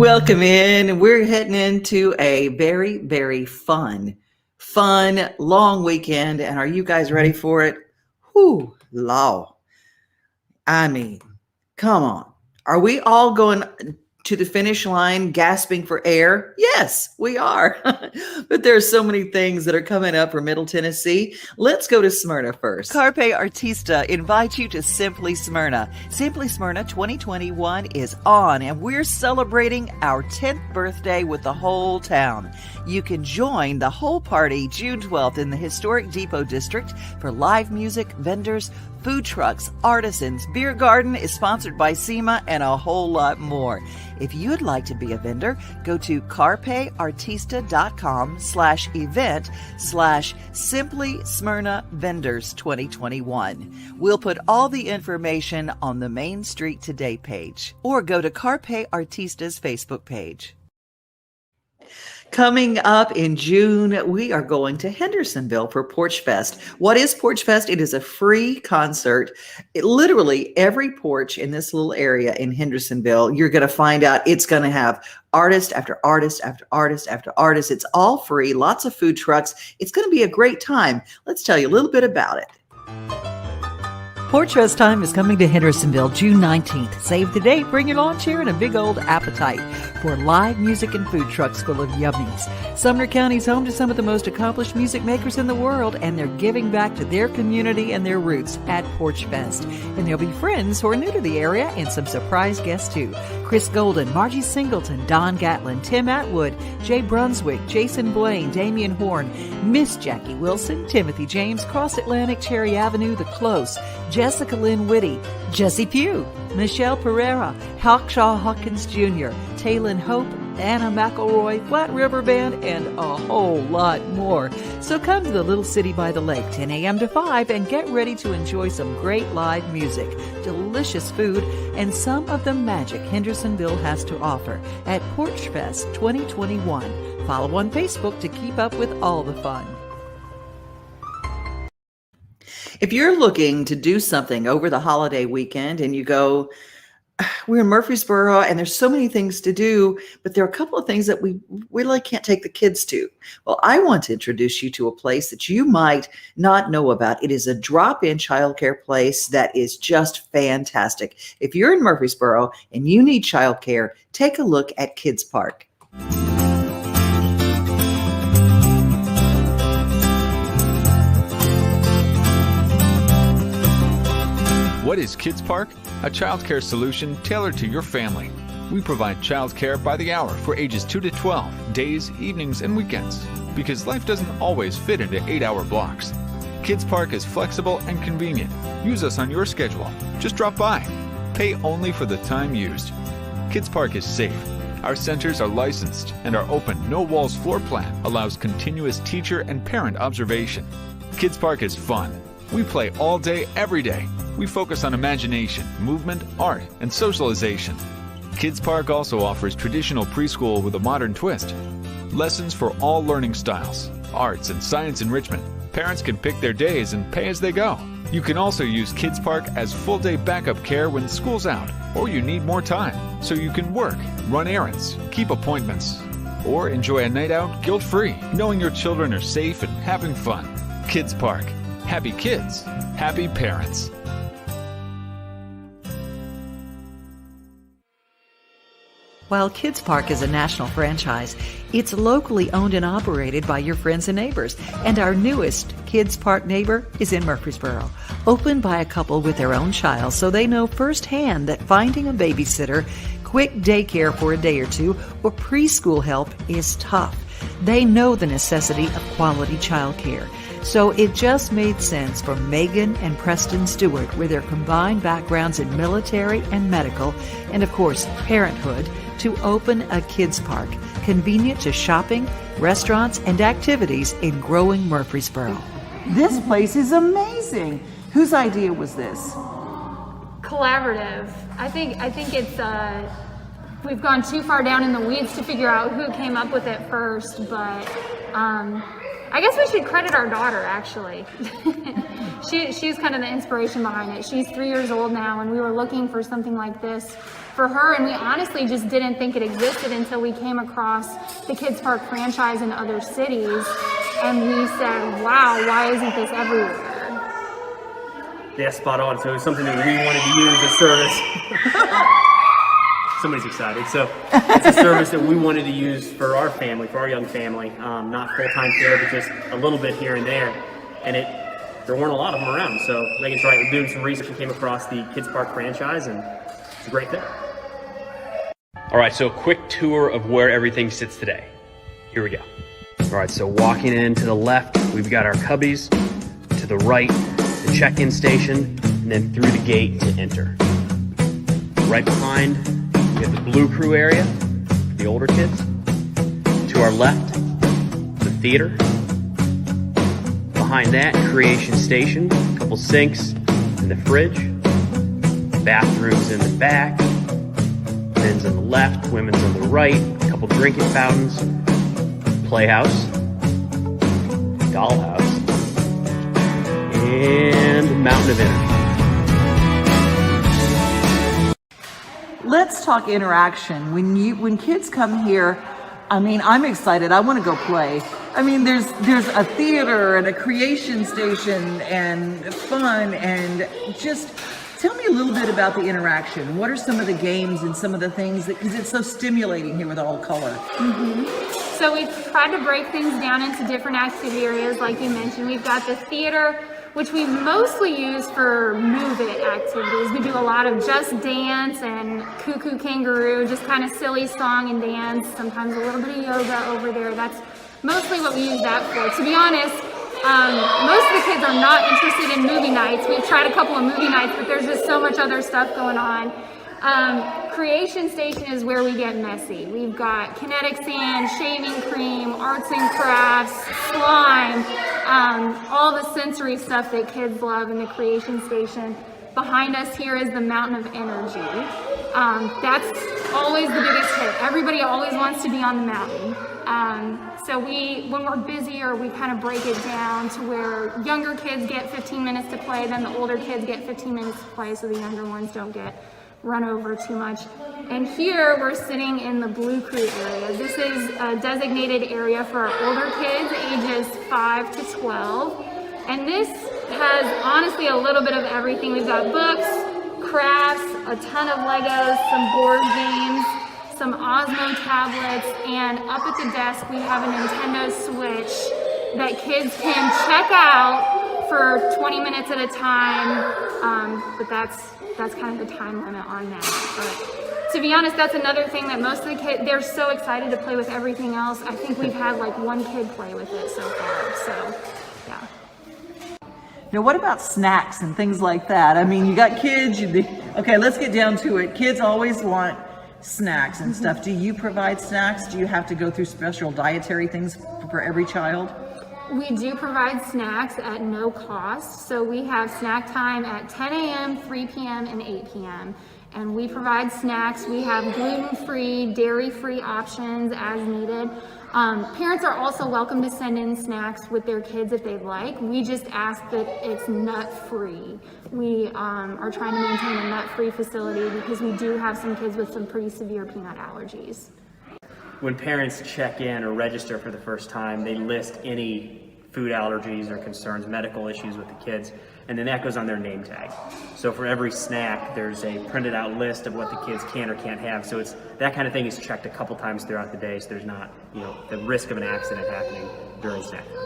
Welcome in. We're heading into a very, very fun long weekend. And are you guys ready for it? Whew, law. I mean, come on. Are we all going to the finish line gasping for air? Yes, we are. But there's so many things that are coming up for Middle Tennessee. Let's go to Smyrna first. Carpe Artista invites you to Simply Smyrna. Simply Smyrna 2021 is on, and we're celebrating our 10th birthday with the whole town. You can join the whole party June 12th in the historic Depot District for live music, vendors, food trucks, artisans, beer garden is sponsored by SEMA, and a whole lot more. If you'd like to be a vendor, go to carpeartista.com/event/Simply Smyrna Vendors 2021. We'll put all the information on the Main Street Today page, or go to Carpe Artista's Facebook page. Coming up in June, we are going to Hendersonville for Porch Fest. What is Porch Fest? It is a free concert. Literally every porch in this little area in Hendersonville, you're going to find out it's going to have artist after artist after artist after artist. It's all free, lots of food trucks. It's going to be a great time. Let's tell you a little bit about it. Porch Fest time is coming to Hendersonville June 19th. Save the date, bring your lawn chair and a big old appetite for live music and food trucks full of yummies. Sumner County is home to some of the most accomplished music makers in the world, and they're giving back to their community and their roots at Porch Fest. And there'll be friends who are new to the area and some surprise guests too. Chris Golden, Margie Singleton, Don Gatlin, Tim Atwood, Jay Brunswick, Jason Blaine, Damian Horn, Miss Jackie Wilson, Timothy James, Cross Atlantic, Cherry Avenue, The Close, Jessica Lynn Whitty, Jesse Pugh, Michelle Pereira, Hawkshaw Hawkins Jr., Taylin Hope, Anna McElroy, Flat River Band, and a whole lot more. So come to the little city by the lake, 10 a.m. to 5, and get ready to enjoy some great live music, delicious food, and some of the magic Hendersonville has to offer at Porch Fest 2021. Follow on Facebook to keep up with all the fun. If you're looking to do something over the holiday weekend and you go, we're in Murfreesboro and there's so many things to do, but there are a couple of things that we really can't take the kids to. Well, I want to introduce you to a place that you might not know about. It is a drop-in childcare place that is just fantastic. If you're in Murfreesboro and you need childcare, take a look at Kids Park. What is Kids Park? A childcare solution tailored to your family. We provide childcare by the hour for ages 2 to 12, days, evenings, and weekends, because life doesn't always fit into 8-hour blocks. Kids Park is flexible and convenient. Use us on your schedule. Just drop by. Pay only for the time used. Kids Park is safe. Our centers are licensed, and our open, no-walls floor plan allows continuous teacher and parent observation. Kids Park is fun. We play all day, every day. We focus on imagination, movement, art, and socialization. Kids Park also offers traditional preschool with a modern twist. Lessons for all learning styles, arts and science enrichment. Parents can pick their days and pay as they go. You can also use Kids Park as full-day backup care when school's out, or you need more time, so you can work, run errands, keep appointments, or enjoy a night out guilt-free, knowing your children are safe and having fun. Kids Park. Happy kids, happy parents. While Kids Park is a national franchise, it's locally owned and operated by your friends and neighbors. And our newest Kids Park neighbor is in Murfreesboro, opened by a couple with their own child, so they know firsthand that finding a babysitter, quick daycare for a day or two, or preschool help is tough. They know the necessity of quality child care. So it just made sense for Megan and Preston Stewart, with their combined backgrounds in military and medical, and of course parenthood, to open a kids park, convenient to shopping, restaurants, and activities in growing Murfreesboro. This place is amazing. Whose idea was this? Collaborative. I think it's we've gone too far down in the weeds to figure out who came up with it first, but I guess we should credit our daughter, actually. She's kind of the inspiration behind it. She's 3 years old now, and we were looking for something like this for her, and we honestly just didn't think it existed until we came across the Kids Park franchise in other cities, and we said, wow, why isn't this everywhere? Yeah, spot on. So it was something that we wanted to use as service. Somebody's excited. So it's a service that we wanted to use for our family, for our young family. Not full-time care, but just a little bit here and there. And there weren't a lot of them around. So Megan's right. We're doing some research and came across the Kids Park franchise, and it's a great fit. All right, so a quick tour of where everything sits today. Here we go. All right, so walking in to the left, we've got our cubbies. To the right, the check-in station, and then through the gate to enter. Right behind, we have the Blue Crew area for the older kids. To our left, the theater. Behind that, creation station, a couple sinks in the fridge. Bathrooms in the back. Men's on the left, women's on the right. A couple drinking fountains. Playhouse. Dollhouse. And Mountain of Energy. Let's talk interaction. When kids come here, I mean, I'm excited. I want to go play. I mean, there's a theater and a creation station and fun, and just tell me a little bit about the interaction. What are some of the games and some of the things that, because it's so stimulating here with all color. So we've tried to break things down into different activity areas, like you mentioned. We've got the theater, which we mostly use for move-it activities. We do a lot of just dance and cuckoo kangaroo, just kind of silly song and dance, sometimes a little bit of yoga over there. That's mostly what we use that for. To be honest, most of the kids are not interested in movie nights. We've tried a couple of movie nights, but there's just so much other stuff going on. Creation station is where we get messy. We've got kinetic sand, shaving cream, arts and crafts, slime, all the sensory stuff that kids love in the creation station. Behind us here is the Mountain of Energy. That's always the biggest hit. Everybody always wants to be on the mountain. So when we're busier, we kind of break it down to where younger kids get 15 minutes to play, then the older kids get 15 minutes to play, so the younger ones don't get run over too much. And here we're sitting in the Blue Crew area. This is a designated area for our older kids, ages 5 to 12. And this has honestly a little bit of everything. We've got books, crafts, a ton of Legos, some board games, some Osmo tablets, and up at the desk we have a Nintendo Switch that kids can check out for 20 minutes at a time, but that's kind of the time limit on that. But to be honest, that's another thing that most of the kids, they're so excited to play with everything else. I think we've had like one kid play with it so far, so yeah. Now, what about snacks and things like that? I mean, you got kids, okay, let's get down to it. Kids always want snacks and stuff. Do you provide snacks? Do you have to go through special dietary things for every child? We do provide snacks at no cost. So we have snack time at 10 a.m., 3 p.m., and 8 p.m. And we provide snacks. We have gluten-free, dairy-free options as needed. Parents are also welcome to send in snacks with their kids if they'd like. We just ask that it's nut-free. We are trying to maintain a nut-free facility because we do have some kids with some pretty severe peanut allergies. When parents check in or register for the first time, they list any food allergies or concerns, medical issues with the kids, and then that goes on their name tag. So for every snack, there's a printed out list of what the kids can or can't have. So it's that kind of thing is checked a couple times throughout the day, so there's not, the risk of an accident happening during snack time.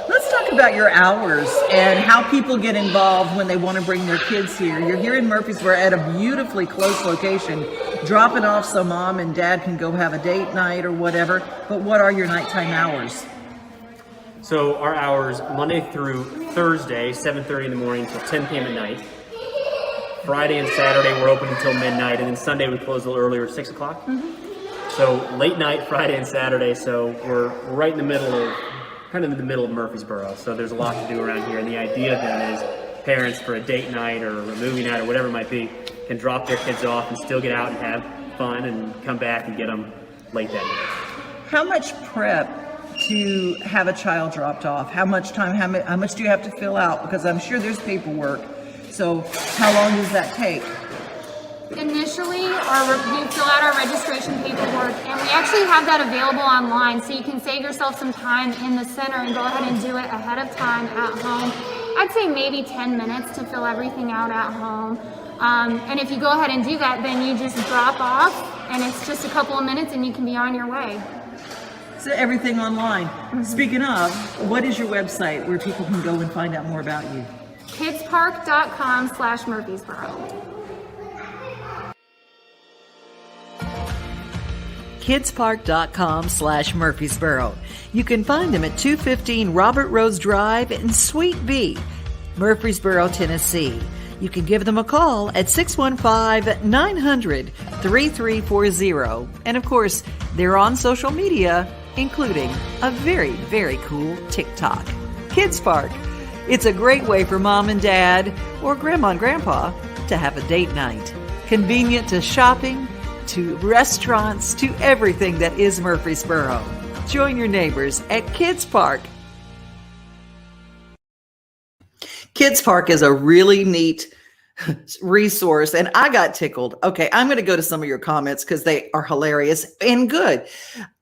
Let's talk about your hours and how people get involved when they want to bring their kids here. You're here in Murfreesboro at a beautifully close location, dropping off so mom and dad can go have a date night or whatever, but what are your nighttime hours? So our hours, Monday through Thursday, 7:30 in the morning till 10 p.m. at night. Friday and Saturday we're open until midnight, and then Sunday we close a little earlier, 6 o'clock. So late night Friday and Saturday, so we're right in the middle of, kind of in the middle of Murfreesboro, so there's a lot to do around here, and the idea then is parents for a date night or a movie night or whatever it might be can drop their kids off and still get out and have fun and come back and get them late that night. How much prep to have a child dropped off? How much time, how much do you have to fill out? Because I'm sure there's paperwork. So how long does that take? Initially, we fill out our registration paperwork, and we actually have that available online, so you can save yourself some time in the center and go ahead and do it ahead of time at home. I'd say maybe 10 minutes to fill everything out at home. And if you go ahead and do that, then you just drop off, and it's just a couple of minutes, and you can be on your way. So everything online. Speaking of, what is your website where people can go and find out more about you? kidspark.com/Murfreesboro. kidspark.com/Murfreesboro. You can find them at 215 Robert Rose Drive in Suite B, Murfreesboro, Tennessee. You can give them a call at 615-900-3340. And of course, they're on social media, including a very, very cool TikTok. Kids Park. It's a great way for mom and dad or grandma and grandpa to have a date night. Convenient to shopping, to restaurants, to everything that is Murfreesboro. Join your neighbors at Kids Park. Kids Park is a really neat resource, and I got tickled. Okay, I'm going to go to some of your comments because they are hilarious and good.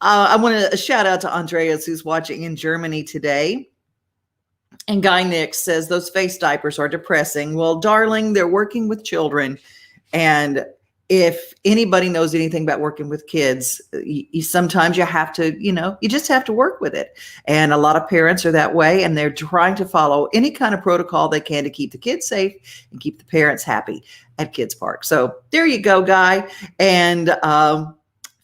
I want to shout out to Andreas, who's watching in Germany today. And Guy Nix says, those face diapers are depressing. Well, darling, they're working with children, and if anybody knows anything about working with kids, sometimes you have to, you just have to work with it. And a lot of parents are that way, and they're trying to follow any kind of protocol they can to keep the kids safe and keep the parents happy at Kids Park. So there you go, Guy. And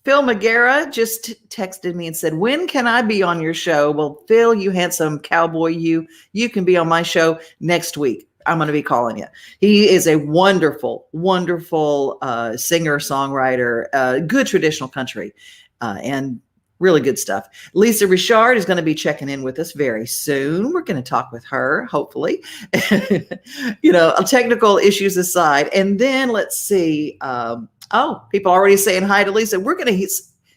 Phil Magera just texted me and said, when can I be on your show? Well, Phil, you handsome cowboy, you can be on my show next week. I'm going to be calling you. He is a wonderful, wonderful singer, songwriter, good traditional country, and really good stuff. Lisa Richard is going to be checking in with us very soon. We're going to talk with her, hopefully, technical issues aside. And then let's see. People already saying hi to Lisa. We're going to,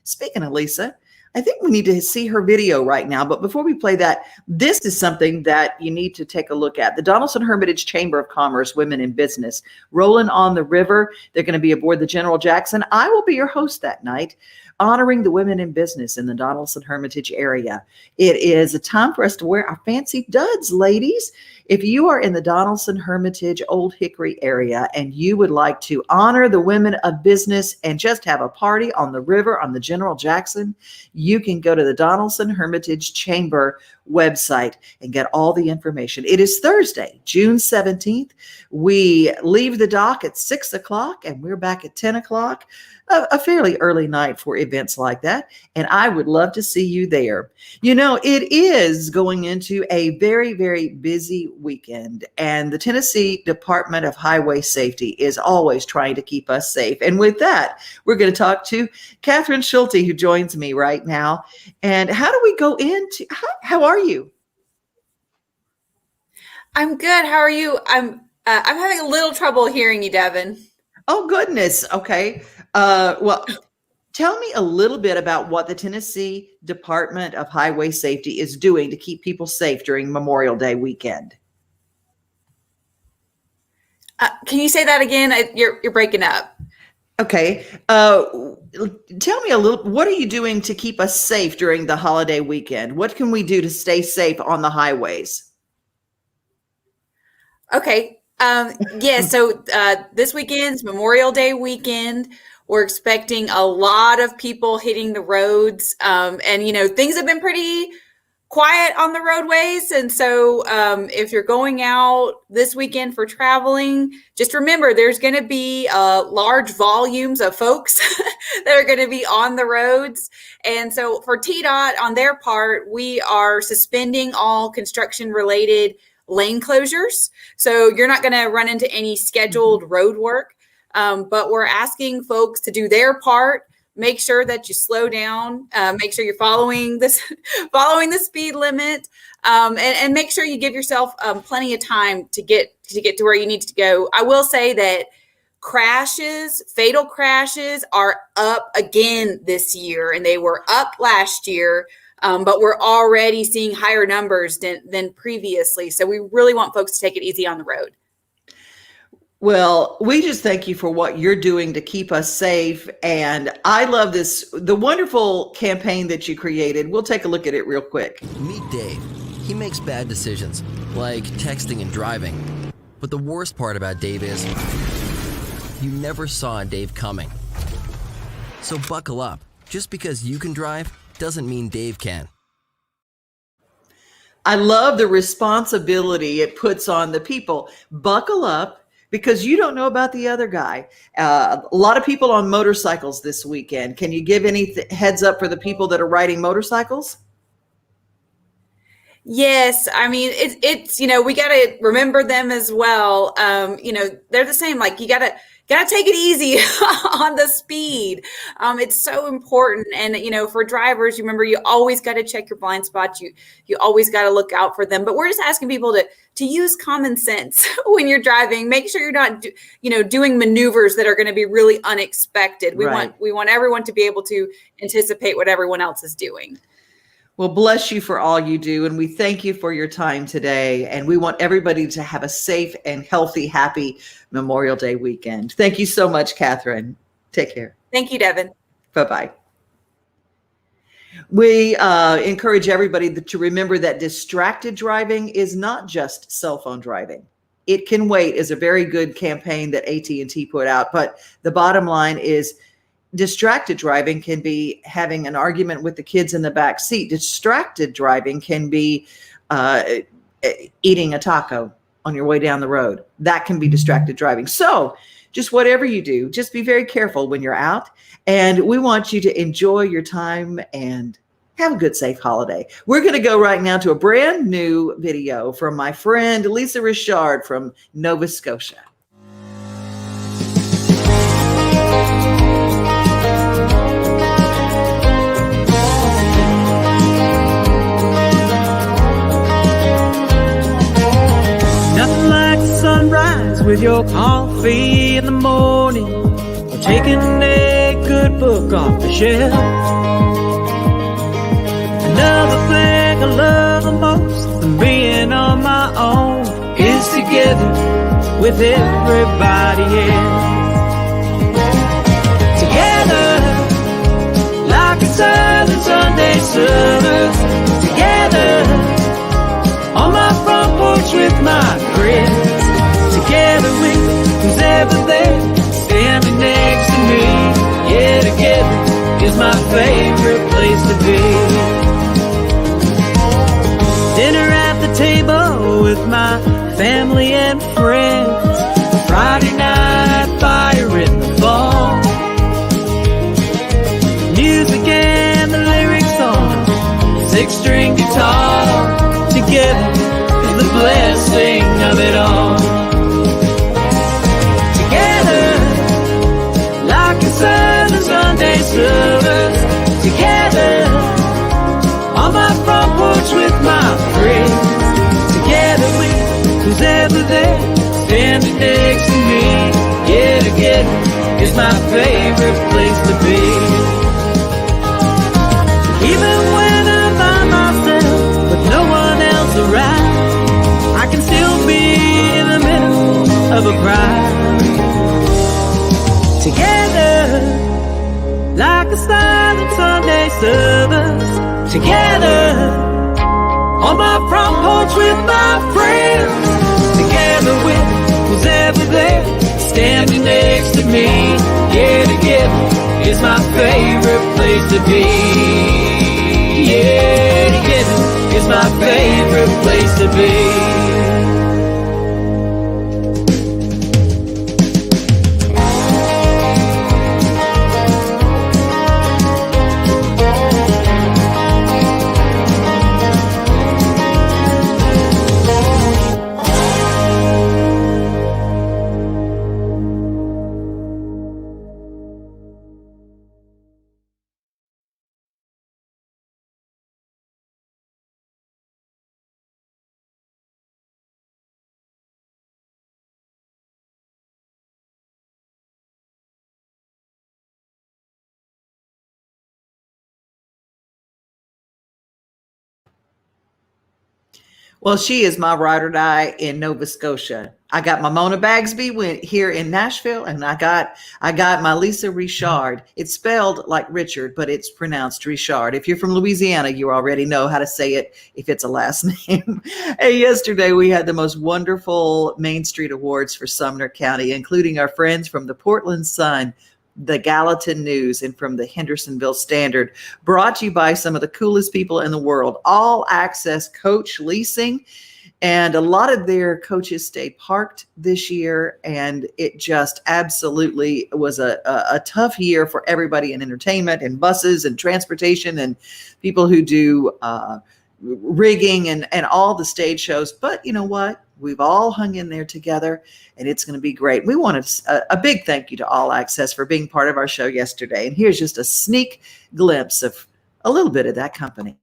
speaking of Lisa, I think we need to see her video right now. But before we play that, this is something that you need to take a look at. The Donaldson Hermitage Chamber of Commerce Women in Business, rolling on the river. They're going to be aboard the General Jackson. I will be your host that night, honoring the women in business in the Donaldson Hermitage area. It is a time for us to wear our fancy duds, ladies. If you are in the Donaldson Hermitage Old Hickory area and you would like to honor the women of business and just have a party on the river on the General Jackson, you can go to the Donaldson Hermitage Chamber website and get all the information. It is Thursday, June 17th. We leave the dock at 6 o'clock and we're back at 10 o'clock. A fairly early night for events like that. And I would love to see you there. It is going into a very, very busy weekend. And the Tennessee Department of Highway Safety is always trying to keep us safe. And with that, we're going to talk to Catherine Schulte, who joins me right now. And how do we go into, how are you? I'm good. How are you? I'm having a little trouble hearing you, Devin. Oh, goodness. Okay. Well, tell me a little bit about what the Tennessee Department of Highway Safety is doing to keep people safe during Memorial Day weekend. Can you say that again? You're breaking up. Okay. Tell me a little, what are you doing to keep us safe during the holiday weekend? What can we do to stay safe on the highways? Okay. So this weekend's Memorial Day weekend. We're expecting a lot of people hitting the roads. Things have been pretty quiet on the roadways. And so if you're going out this weekend for traveling, just remember there's going to be large volumes of folks that are going to be on the roads. And so for TDOT, on their part, we are suspending all construction related lane closures. So you're not going to run into any scheduled road work. But we're asking folks to do their part. Make sure that you slow down. Make sure you're following the speed limit, and make sure you give yourself plenty of time to get to where you need to go. I will say that fatal crashes are up again this year, and they were up last year. but we're already seeing higher numbers than previously. So we really want folks to take it easy on the road. Well, we just thank you for what you're doing to keep us safe. And I love the wonderful campaign that you created. We'll take a look at it real quick. Meet Dave. He makes bad decisions, like texting and driving. But the worst part about Dave is you never saw Dave coming. So buckle up. Just because you can drive doesn't mean Dave can. I love the responsibility it puts on the people. Buckle up, because you don't know about the other guy. A lot of people on motorcycles this weekend. Can you give any heads up for the people that are riding motorcycles? Yes, I mean it's we got to remember them as well. They're the same. Like you gotta take it easy on the speed. It's so important, and for drivers, you remember you always got to check your blind spots. You always got to look out for them. But we're just asking people to use common sense when you're driving. Make sure you're not doing maneuvers that are going to be really unexpected. We want everyone to be able to anticipate what everyone else is doing. Well, bless you for all you do. And we thank you for your time today. And we want everybody to have a safe and healthy, happy Memorial Day weekend. Thank you so much, Catherine. Take care. Thank you, Devin. Bye-bye. We encourage everybody to remember that distracted driving is not just cell phone driving. It Can Wait is a very good campaign that AT&T put out. But the bottom line is, distracted driving can be having an argument with the kids in the back seat. Distracted driving can be eating a taco on your way down the road. That can be distracted driving. So just whatever you do, just be very careful when you're out. And we want you to enjoy your time and have a good, safe holiday. We're going to go right now to a brand new video from my friend Lisa Richard from Nova Scotia. Sunrise with your coffee in the morning, or taking a good book off the shelf. Another thing I love the most than being on my own is together with everybody else. Together like a silent Sunday service. Together on my front porch with my friends. Together with who's ever there, standing next to me. Yeah, together is my favorite place to be. Dinner at the table with my family and friends. Friday night fire in the fall. Music and the lyrics on 6-string guitar. Together is the blessing of it all. Silent Sunday service. Together on my front porch with my friends. Together with who's ever there, standing next to me. Yeah, together is my favorite place to be. Even when I'm by myself with no one else around, I can still be in the middle of a crowd. Together, like a silent Sunday service. Together, on my front porch with my friends. Together with who's ever there, standing next to me. Yeah, together is my favorite place to be. Yeah, together is my favorite place to be. Well, she is my ride or die in Nova Scotia. I got my Mona Bagsby here in Nashville, and I got my Lisa Richard. It's spelled like Richard, but it's pronounced Richard. If you're from Louisiana, you already know how to say it if it's a last name. Hey, yesterday we had the most wonderful Main Street Awards for Sumner County, including our friends from the Portland Sun, the Gallatin News, and from the Hendersonville Standard, brought to you by some of the coolest people in the world. All access coach leasing, and a lot of their coaches stay parked this year, and it just absolutely was a tough year for everybody in entertainment and buses and transportation and people who do rigging and all the stage shows. But you know what? We've all hung in there together, and it's going to be great. We wanted a big thank you to All Access for being part of our show yesterday. And here's just a sneak glimpse of a little bit of that company.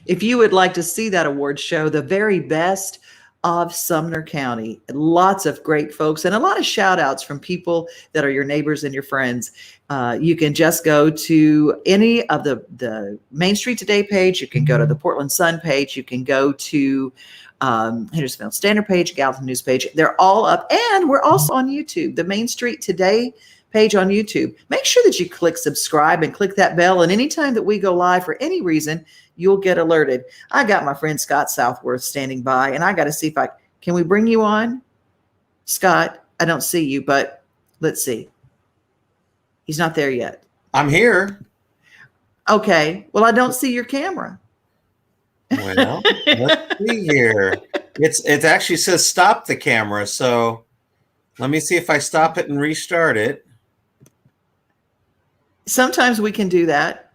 If you would like to see that award show, the very best of Sumner County, lots of great folks and a lot of shout outs from people that are your neighbors and your friends. You can just go to any of the Main Street Today page. You can go to the Portland Sun page. You can go to Hendersonville Standard page, Gallatin News page. They're all up. And we're also on YouTube, the Main Street Today page on YouTube. Make sure that you click subscribe and click that bell. And anytime that we go live for any reason, you'll get alerted. I got my friend Scott Southworth standing by, and I got to see if can we bring you on? Scott, I don't see you, but let's see. He's not there yet. I'm here. Okay. Well, I don't see your camera. Well, let's see here. It actually says stop the camera. So let me see if I stop it and restart it. Sometimes we can do that.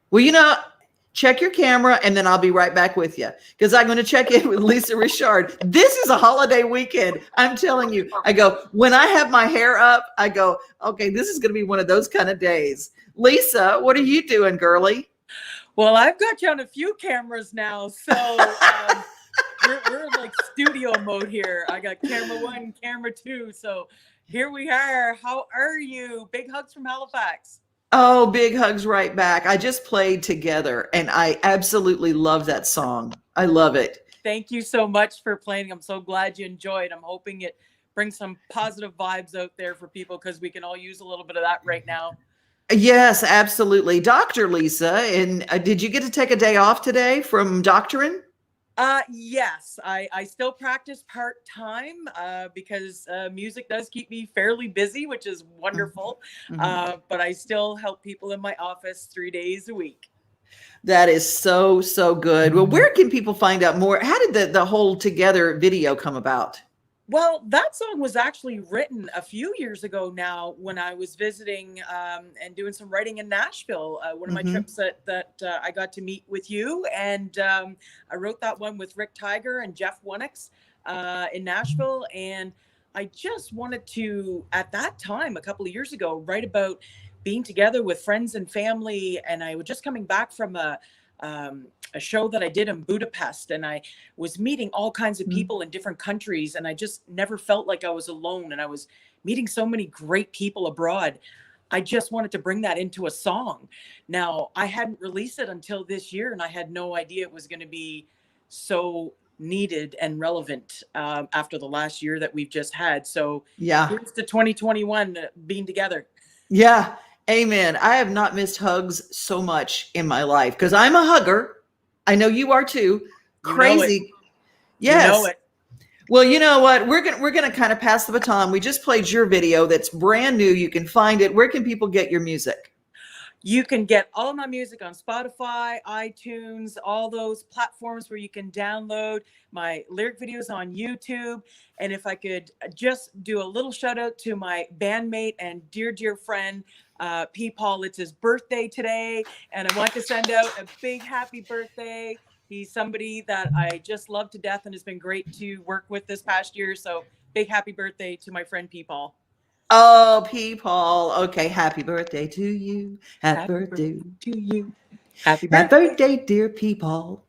Well, check your camera, and then I'll be right back with you, because I'm going to check in with Lisa Richard. This is a holiday weekend. I'm telling you. I go, when I have my hair up, I go, okay, this is going to be one of those kind of days. Lisa, what are you doing, girly? Well, I've got you on a few cameras now, so we're in like studio mode here. I got camera 1, camera 2, so here we are. How are you? Big hugs from Halifax. Oh, big hugs right back. I just played Together, and I absolutely love that song. I love it. Thank you so much for playing. I'm so glad you enjoyed. I'm hoping it brings some positive vibes out there for people, because we can all use a little bit of that right now. Yes, absolutely. Dr. Lisa, and did you get to take a day off today from doctoring? Yes, I still practice part-time because music does keep me fairly busy, which is wonderful. Mm-hmm. But I still help people in my office 3 days a week. That is so, so good. Well, where can people find out more? How did the whole Together video come about? Well, that song was actually written a few years ago now, when I was visiting and doing some writing in Nashville. One of my trips that I got to meet with you. And I wrote that one with Rick Tiger and Jeff Wonix in Nashville. And I just wanted to, at that time, a couple of years ago, write about being together with friends and family. And I was just coming back from a show that I did in Budapest, and I was meeting all kinds of people in different countries, and I just never felt like I was alone, and I was meeting so many great people abroad. I just wanted to bring that into a song. Now, I hadn't released it until this year, and I had no idea it was going to be so needed and relevant after the last year that we've just had. So yeah, here's to 2021 being together. Yeah. Amen. I have not missed hugs so much in my life, because I'm a hugger. I know you are too. Crazy. Yes. You know it. Well, you know what? We're gonna kind of pass the baton. We just played your video that's brand new. You can find it. Where can people get your music? You can get all my music on Spotify, iTunes, all those platforms where you can download my lyric videos on YouTube. And if I could just do a little shout out to my bandmate and dear friend, P. Paul. It's his birthday today, and I want to send out a big happy birthday. He's somebody that I just love to death and has been great to work with this past year. So big happy birthday to my friend P. Paul. Oh, Paul. Okay, happy birthday to you. Happy birthday to you. Happy Happy birthday. birthday, dear Paul.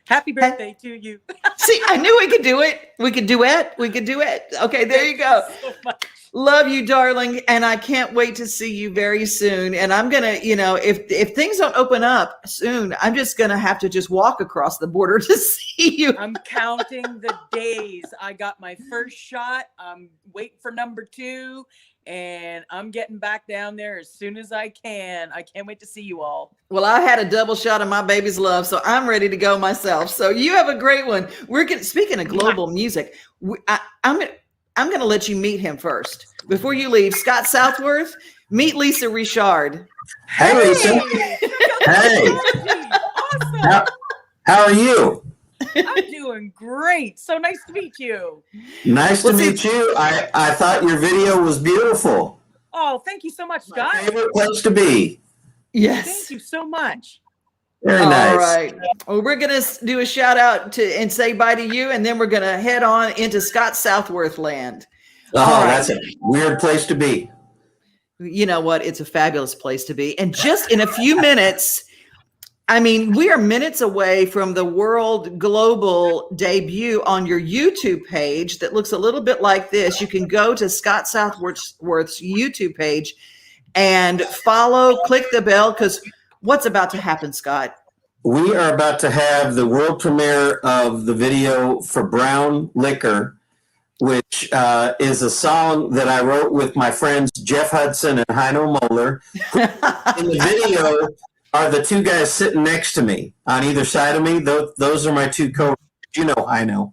Happy birthday to you. See, I knew we could do it. We could duet. We could duet. Okay, there you go. So much. Love you, darling, and I can't wait to see you very soon. And I'm gonna, if things don't open up soon, I'm just gonna have to just walk across the border to see you. I'm counting the days. I got my first shot. I'm waiting for number 2, and I'm getting back down there as soon as I can. I can't wait to see you all. Well, I had a double shot of my baby's love, so I'm ready to go myself. So you have a great one. Speaking of global music, I'm going to let you meet him first. Before you leave, Scott Southworth, meet Lisa Richard. Hey, Lisa. Hey. Awesome. How are you? I'm doing great. So nice to meet you. Nice to meet you. I thought your video was beautiful. Oh, thank you so much, Scott. Favorite place to be. Yes. Thank you so much. Very nice. All right. Well, we're going to do a shout out and say bye to you, and then we're going to head on into Scott Southworth land. Oh, that's a weird place to be. You know what? It's a fabulous place to be. And just in a few minutes, I mean, we are minutes away from the world global debut on your YouTube page that looks a little bit like this. You can go to Scott Southworth's YouTube page and follow, click the bell, because what's about to happen, Scott? We are about to have the world premiere of the video for Brown Liquor, which is a song that I wrote with my friends Jeff Hudson and Heino Moeller. In the video are the two guys sitting next to me on either side of me. Those are my two co-writers. You know Heino.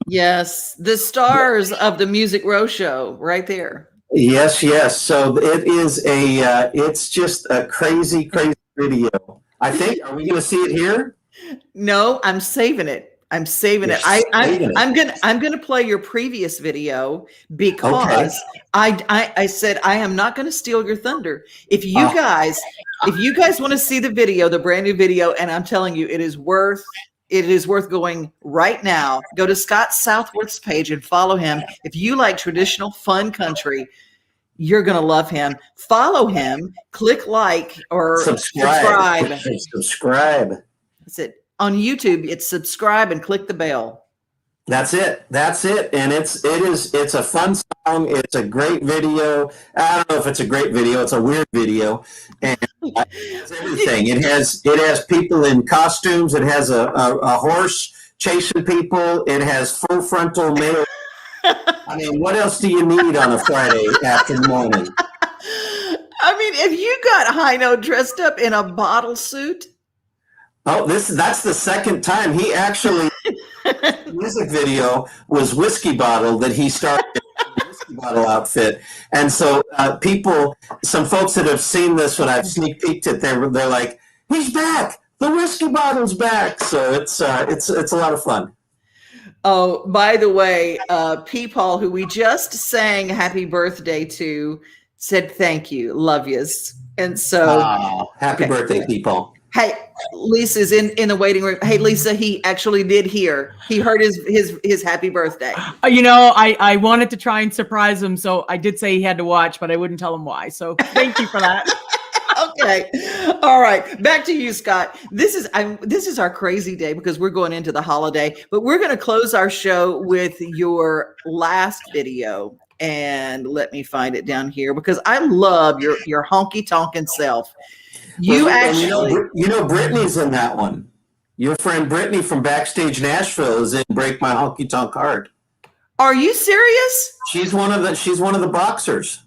Yes, the stars of the Music Row show right there. Yes. So it is it's just a crazy video. I think, are we going to see it here? No, I'm saving it. I'm saving it. I'm gonna play your previous video because I said I am not going to steal your thunder. If you guys want to see the video, the brand new video, and I'm telling you, it is worth going right now. Go to Scott Southworth's page and follow him. If you like traditional fun country, you're going to love him. Follow him, click like or subscribe. That's it. On YouTube, it's subscribe and click the bell. That's it. And it's a fun song. It's a great video. I don't know if it's a great video. It's a weird video. And it has everything. It has people in costumes. It has a horse chasing people. It has full frontal male. I mean, what else do you need on a Friday after morning? I mean, if you got Heino dressed up in a bottle suit. Oh, that's the second time. He actually, music video was Whiskey Bottle that he started in Whiskey Bottle outfit. And so some folks that have seen this when I've sneak peeked it, they're like, he's back. The Whiskey Bottle's back. So it's a lot of fun. Oh, by the way, Paul, who we just sang happy birthday to, said thank you, love yous. And so happy birthday, Paul. Hey, Lisa's in the waiting room. Hey, Lisa, he actually did hear. He heard his happy birthday. I wanted to try and surprise him, so I did say he had to watch, but I wouldn't tell him why. So thank you for that. Okay. All right. Back to you, Scott. This is our crazy day because we're going into the holiday, but we're going to close our show with your last video. And let me find it down here because I love your honky tonkin' self. You know, Brittany's in that one. Your friend Brittany from Backstage Nashville is in Break My Honky Tonk Heart. Are you serious? She's one of the boxers.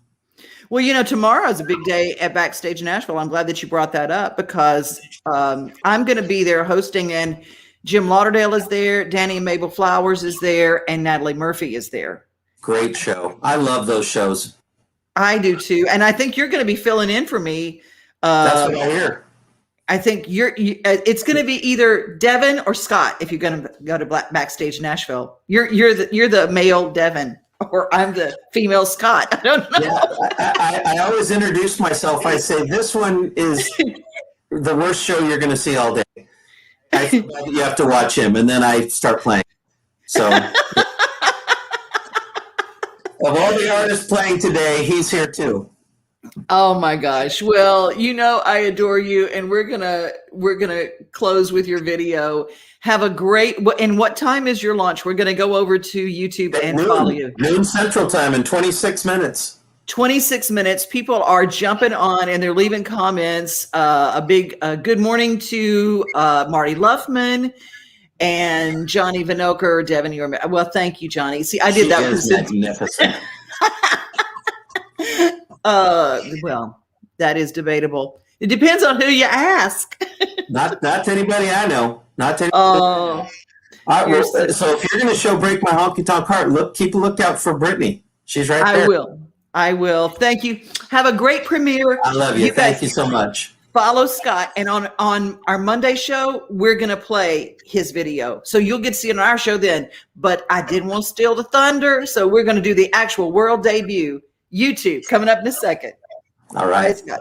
Well, tomorrow's a big day at Backstage Nashville. I'm glad that you brought that up because I'm going to be there hosting, and Jim Lauderdale is there, Danny and Mabel Flowers is there, and Natalie Murphy is there. Great show. I love those shows. I do too. And I think you're going to be filling in for me. That's what I hear. I think it's going to be either Devin or Scott if you're going to go to Backstage Nashville. You're the male Devin, or I'm the female Scott. I don't know. Yeah, I always introduce myself. I say this one is the worst show you're going to see all day. I feel like you have to watch him, and then I start playing. So Of all the artists playing today, he's here too. Oh my gosh. Well, I adore you, and we're gonna close with your video. Have a great, and what time is your launch? We're gonna go over to YouTube and follow you. Noon Central Time in 26 minutes. 26 minutes. People are jumping on and they're leaving comments. A big good morning to Marty Luffman and Johnny Vinoker, Devin. Well, thank you, Johnny. See, I did She that. is magnificent. Well, that is debatable. It depends on who you ask. not to anybody I know. Not to anybody. Oh, All right, so if you're going to show Break My Honky Tonk Heart, keep a lookout for Brittany. She's right there. I will. Thank you. Have a great premiere. I love you. Thank you so much. Follow Scott. And on our Monday show, we're going to play his video. So you'll get to see it on our show then. But I didn't want to steal the thunder. So we're going to do the actual world debut. YouTube coming up in a second. All right. Bye, Scott.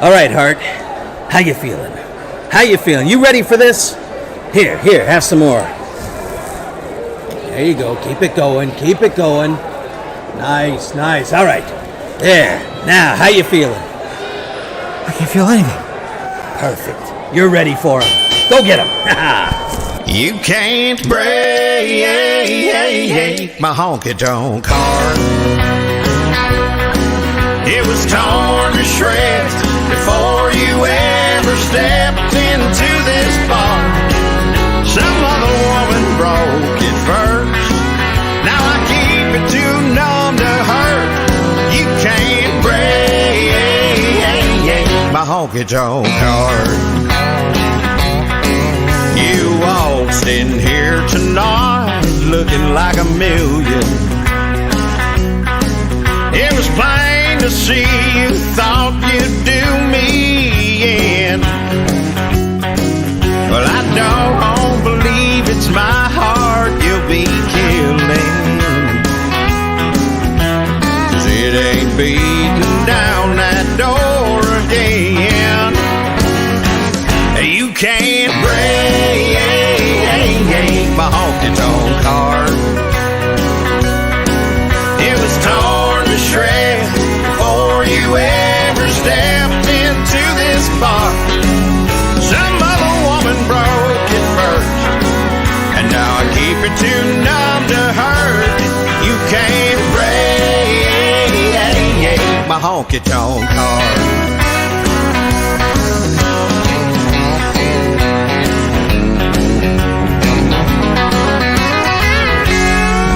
All right, Hart. How you feeling? You ready for this? Here, have some more. There you go. Keep it going. Nice. All right. There. Now, how you feeling? I can't feel anything. Perfect. You're ready for him. Go get him. You can't break my honky-tonk heart. It was torn to shreds before you ever stepped into this bar. Some other woman broke it first. Now I keep it too numb to hurt. You can't break my honky-tonk heart. You waltzed in here tonight looking like a million. It was plain to see you thought you'd do me in. Well, I don't believe it's my heart you'll be killing, 'cause it ain't beating down that door again. You can't break my honky-tonk heart. It was torn to shreds before you ever stepped into this bar. Some other woman broke it first, and now I keep it too numb to hurt. You can't break my honky-tonk heart.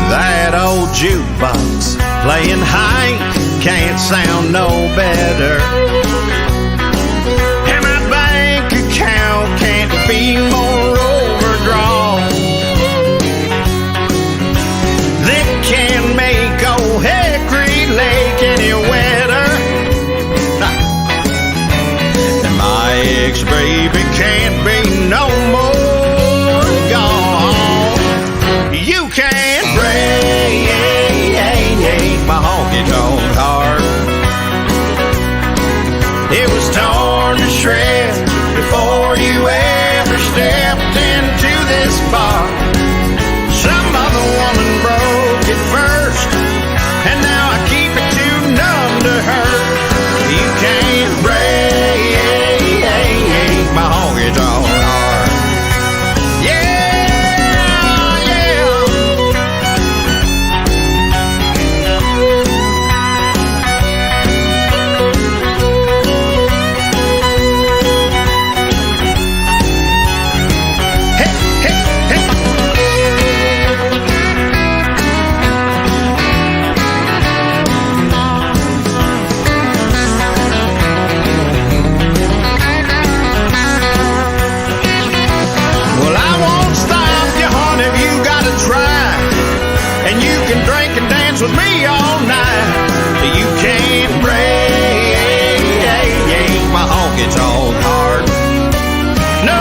That old jukebox playing Hank can't sound no better, and my bank account can't be more overdrawn. That can make old Hickory Lake any wetter, and my ex-baby can't be no more gone. You can't break my honky-tonk heart. It was torn to shreds before you ever stepped into this bar. Some other woman broke it first, and now I keep it too numb to hurt. You can't break my honky-tonk heart. Yeah. With me all night, you can't break my honky-tonk heart. No,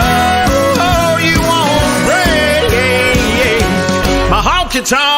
you won't break my honky-tonk